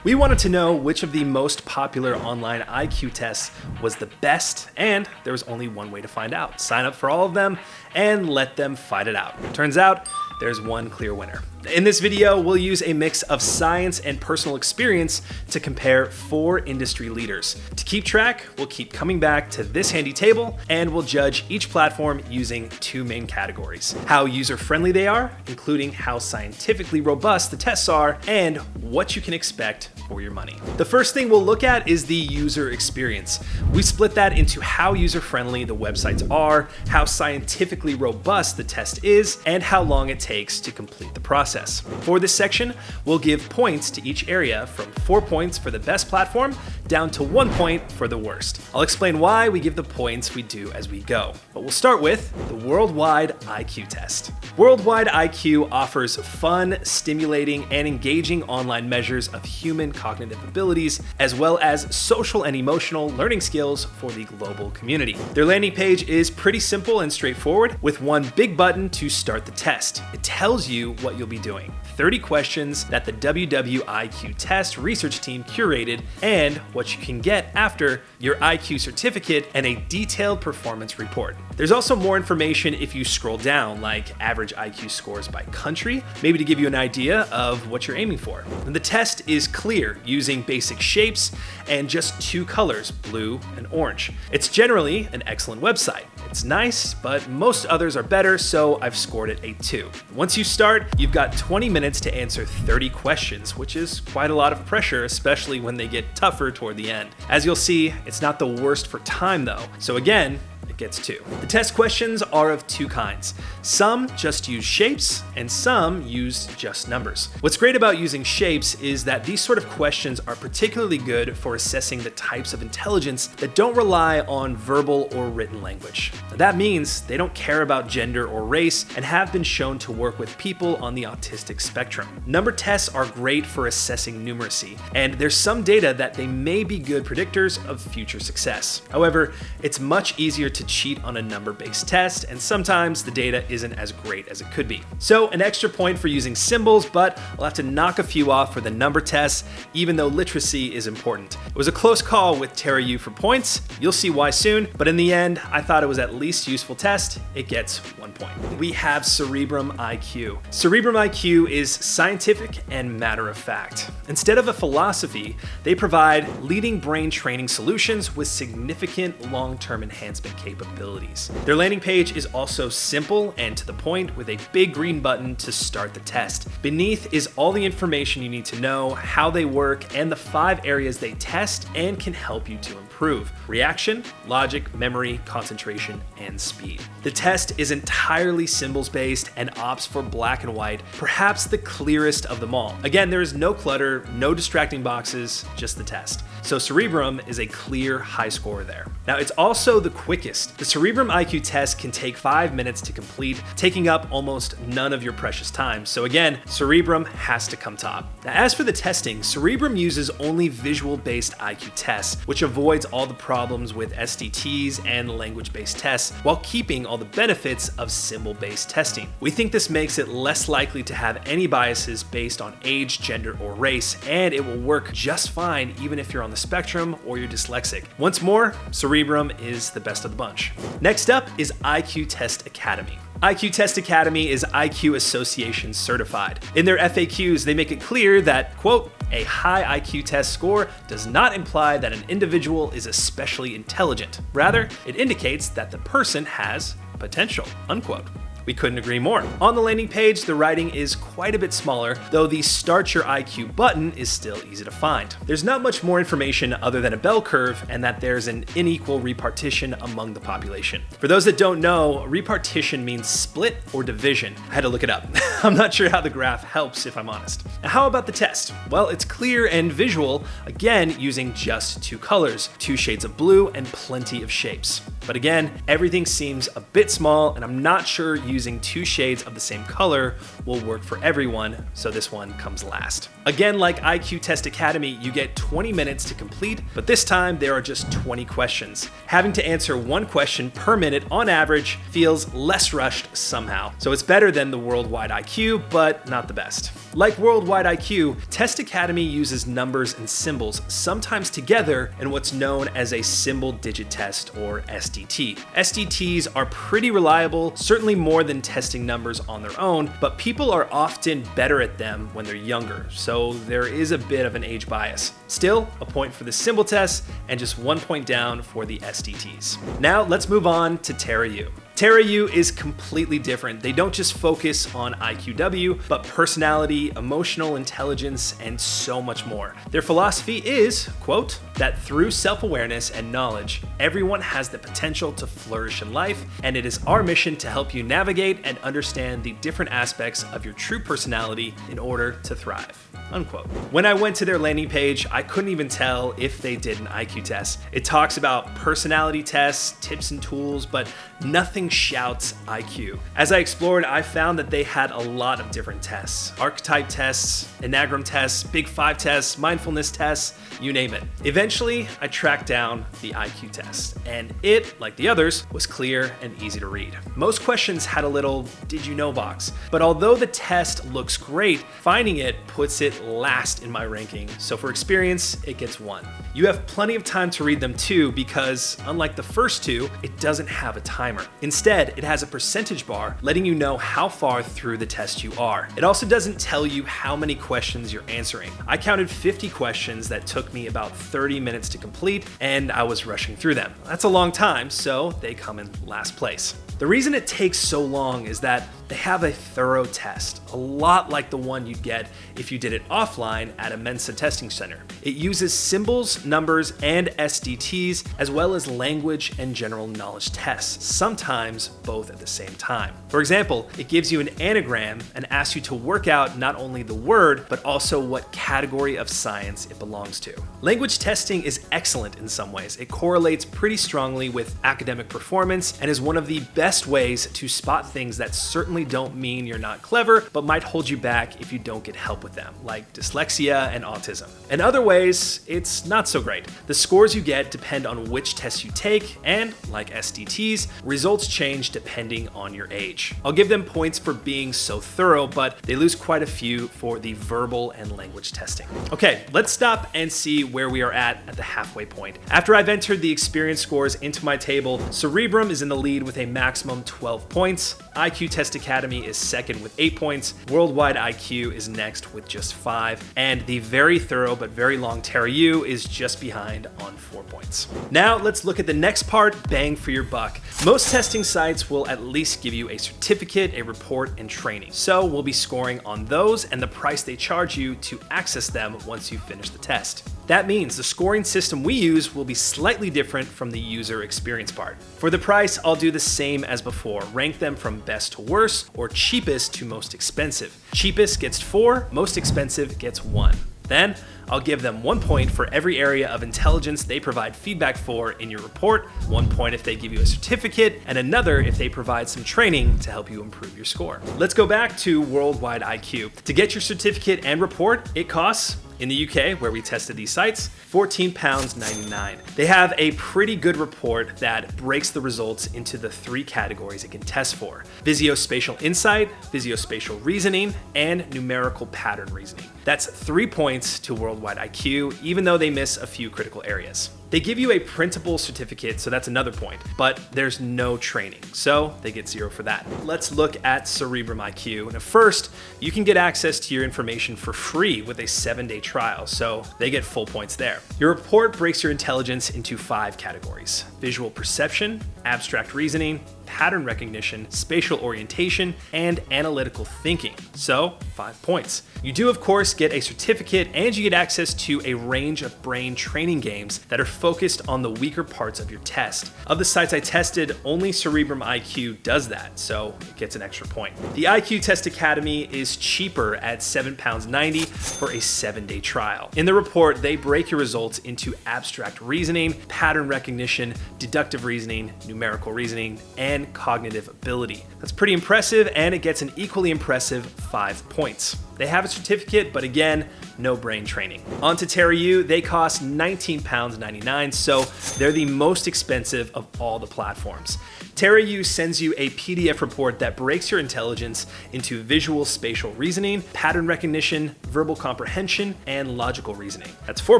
We wanted to know which of the most popular online IQ tests was the best, and there was only one way to find out. Sign up for all of them and let them fight it out. Turns out, there's one clear winner. In this video, we'll use a mix of science and personal experience to compare 4 industry leaders. To keep track, we'll keep coming back to this handy table, and we'll judge each platform using 2 main categories: how user-friendly they are, including how scientifically robust the tests are, and what you can expect for your money. The first thing we'll look at is the user experience. We split that into how user-friendly the websites are, how scientifically robust the test is, and how long it takes to complete the process. For this section, we'll give points to each area, from 4 points for the best platform down to 1 point for the worst. I'll explain why we give the points we do as we go, but we'll start with the Worldwide IQ test. Worldwide IQ offers fun, stimulating, and engaging online measures of human cognitive abilities, as well as social and emotional learning skills for the global community. Their landing page is pretty simple and straightforward, with one big button to start the test. It tells you what you'll be doing. 30 questions that the WWIQ test research team curated, and what you can get after your IQ certificate and a detailed performance report. There's also more information if you scroll down, like average IQ scores by country, maybe to give you an idea of what you're aiming for. And the test is clear, using basic shapes and just 2 colors, blue and orange. It's generally an excellent website. It's nice, but most others are better, so I've scored it a 2. Once you start, you've got 20 minutes to answer 30 questions, which is quite a lot of pressure, especially when they get tougher toward the end. As you'll see, it's not the worst for time though, so again, it gets 2. The test questions are of 2 kinds. Some just use shapes, and some use just numbers. What's great about using shapes is that these sort of questions are particularly good for assessing the types of intelligence that don't rely on verbal or written language. That means they don't care about gender or race and have been shown to work with people on the autistic spectrum. Number tests are great for assessing numeracy, and there's some data that they may be good predictors of future success. However, it's much easier to cheat on a number-based test, and sometimes the data isn't as great as it could be. So an extra point for using symbols, but I'll have to knock a few off for the number tests, even though literacy is important. It was a close call with Tara Yu for points. You'll see why soon, but in the end, I thought it was at least useful test. It gets 1 point. We have CerebrumIQ. CerebrumIQ is scientific and matter of fact. Instead of a philosophy, they provide leading brain training solutions with significant long-term enhancement capabilities. Their landing page is also simple and to the point, with a big green button to start the test. Beneath is all the information you need to know, how they work, and the 5 areas they test and can help you to improve: reaction, logic, memory, concentration, and speed. The test is entirely symbols-based and opts for black and white, perhaps the clearest of them all. Again, there is no clutter, no distracting boxes, just the test. So Cerebrum is a clear high score there. Now, it's also the quickest. The CerebrumIQ test can take 5 minutes to complete, taking up almost none of your precious time. So again, Cerebrum has to come top. Now, as for the testing, Cerebrum uses only visual-based IQ tests, which avoids all the problems with SDTs and language-based tests, while keeping all the benefits of symbol-based testing. We think this makes it less likely to have any biases based on age, gender, or race, and it will work just fine even if you're on the spectrum or you're dyslexic. Once more, Cerebrum is the best of the bunch. Next up is IQ Test Academy. IQ Test Academy is IQ Association certified. In their FAQs, they make it clear that, quote, "A high IQ test score does not imply that an individual is especially intelligent. Rather, it indicates that the person has potential," unquote. We couldn't agree more. On the landing page, the writing is quite a bit smaller, though the Start Your IQ button is still easy to find. There's not much more information other than a bell curve and that there's an unequal repartition among the population. For those that don't know, repartition means split or division. I had to look it up. I'm not sure how the graph helps, if I'm honest. Now, how about the test? Well, it's clear and visual, again, using just 2 colors, 2 shades of blue and plenty of shapes. But again, everything seems a bit small, and I'm not sure using 2 shades of the same color will work for everyone, so this one comes last. Again, like IQ Test Academy, you get 20 minutes to complete, but this time there are just 20 questions. Having to answer 1 question per minute on average feels less rushed somehow. So it's better than the Worldwide IQ, but not the best. Like Worldwide IQ, Test Academy uses numbers and symbols, sometimes together, in what's known as a symbol digit test, or SDT. SDTs are pretty reliable, certainly more than testing numbers on their own, but people are often better at them when they're younger, so there is a bit of an age bias. Still, a point for the symbol test and just 1 point down for the SDTs. Now let's move on to TerraU. TerraU is completely different. They don't just focus on IQW, but personality, emotional intelligence, and so much more. Their philosophy is, quote, that through self-awareness and knowledge, everyone has the potential to flourish in life, and it is our mission to help you navigate and understand the different aspects of your true personality in order to thrive, unquote. When I went to their landing page, I couldn't even tell if they did an IQ test. It talks about personality tests, tips and tools, but nothing shouts IQ. As I explored, I found that they had a lot of different tests. Archetype tests, Enneagram tests, Big 5 tests, mindfulness tests, you name it. Eventually, I tracked down the IQ test, and it, like the others, was clear and easy to read. Most questions had a little "did you know" box, but although the test looks great, finding it puts it last in my ranking, so for experience, it gets 1. You have plenty of time to read them too, because unlike the first 2, it doesn't have a timer. Instead, it has a percentage bar letting you know how far through the test you are. It also doesn't tell you how many questions you're answering. I counted 50 questions that took me about 30 minutes to complete, and I was rushing through them. That's a long time, so they come in last place. The reason it takes so long is that they have a thorough test, a lot like the one you'd get if you did it offline at a Mensa testing center. It uses symbols, numbers, and SDTs, as well as language and general knowledge tests, sometimes both at the same time. For example, it gives you an anagram and asks you to work out not only the word, but also what category of science it belongs to. Language testing is excellent in some ways. It correlates pretty strongly with academic performance and is one of the best ways to spot things that certainly don't mean you're not clever, but might hold you back if you don't get help with them, like dyslexia and autism. In other ways, it's not so great. The scores you get depend on which tests you take, and like SDTs, results change depending on your age. I'll give them points for being so thorough, but they lose quite a few for the verbal and language testing. Okay, let's stop and see where we are at the halfway point. After I've entered the experience scores into my table, Cerebrum is in the lead with a maximum 12 points. IQ Test Academy is second with 8 points. Worldwide IQ is next with just 5. And the very thorough but very long TerraU is just behind on 4 points. Now let's look at the next part, bang for your buck. Most testing sites will at least give you a certificate, a report, and training. So we'll be scoring on those and the price they charge you to access them once you finish the test. That means the scoring system we use will be slightly different from the user experience part. For the price, I'll do the same as before, rank them from best to worst or cheapest to most expensive. Cheapest gets 4, most expensive gets 1. Then, I'll give them 1 point for every area of intelligence they provide feedback for in your report, 1 point if they give you a certificate, and another if they provide some training to help you improve your score. Let's go back to Worldwide IQ. To get your certificate and report, it costs, in the UK, where we tested these sites, £14.99. They have a pretty good report that breaks the results into the 3 categories it can test for: Visuospatial Insight, Visuospatial Reasoning, and Numerical Pattern Reasoning. That's 3 points to Worldwide IQ, even though they miss a few critical areas. They give you a printable certificate, so that's another point, but there's no training, so they get 0 for that. Let's look at CerebrumIQ. And first, you can get access to your information for free with a 7-day trial, so they get full points there. Your report breaks your intelligence into 5 categories: visual perception, abstract reasoning, pattern recognition, spatial orientation, and analytical thinking. So 5 points. You do, of course, get a certificate, and you get access to a range of brain training games that are focused on the weaker parts of your test. Of the sites I tested, only CerebrumIQ does that, so it gets an extra point. The IQ Test Academy is cheaper at £7.90 for a 7-day trial. In the report, they break your results into abstract reasoning, pattern recognition, deductive reasoning, numerical reasoning, and and cognitive ability. That's pretty impressive, and it gets an equally impressive 5 points. They have a certificate, but again, no brain training. On to TerraU, they cost £19.99, so they're the most expensive of all the platforms. TerraU sends you a PDF report that breaks your intelligence into visual spatial reasoning, pattern recognition, verbal comprehension, and logical reasoning. That's 4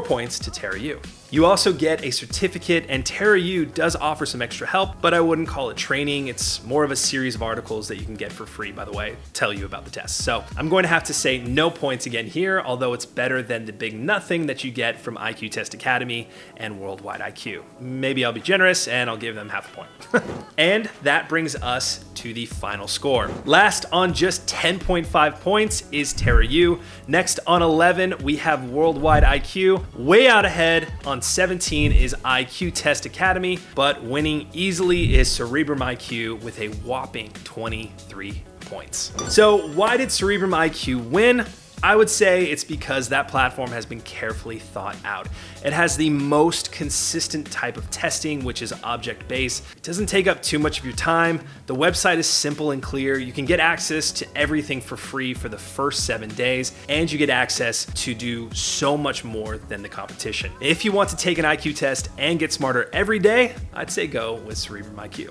points to TerraU. You also get a certificate, and TerraU does offer some extra help, but I wouldn't call it training. It's more of a series of articles that you can get for free, by the way, tell you about the tests. So I'm going to have to say no points again here, although it's better than the big nothing that you get from IQ Test Academy and Worldwide IQ. Maybe I'll be generous and I'll give them half a point. And that brings us to the final score. Last on just 10.5 points is TerraU. Next on 11, we have Worldwide IQ. Way out ahead on 17 is IQ Test Academy, but winning easily is CerebrumIQ with a whopping 23 points. So why did CerebrumIQ win? I would say it's because that platform has been carefully thought out. It has the most consistent type of testing, which is object-based. It doesn't take up too much of your time. The website is simple and clear. You can get access to everything for free for the first 7 days, and you get access to do so much more than the competition. If you want to take an IQ test and get smarter every day, I'd say go with CerebrumIQ.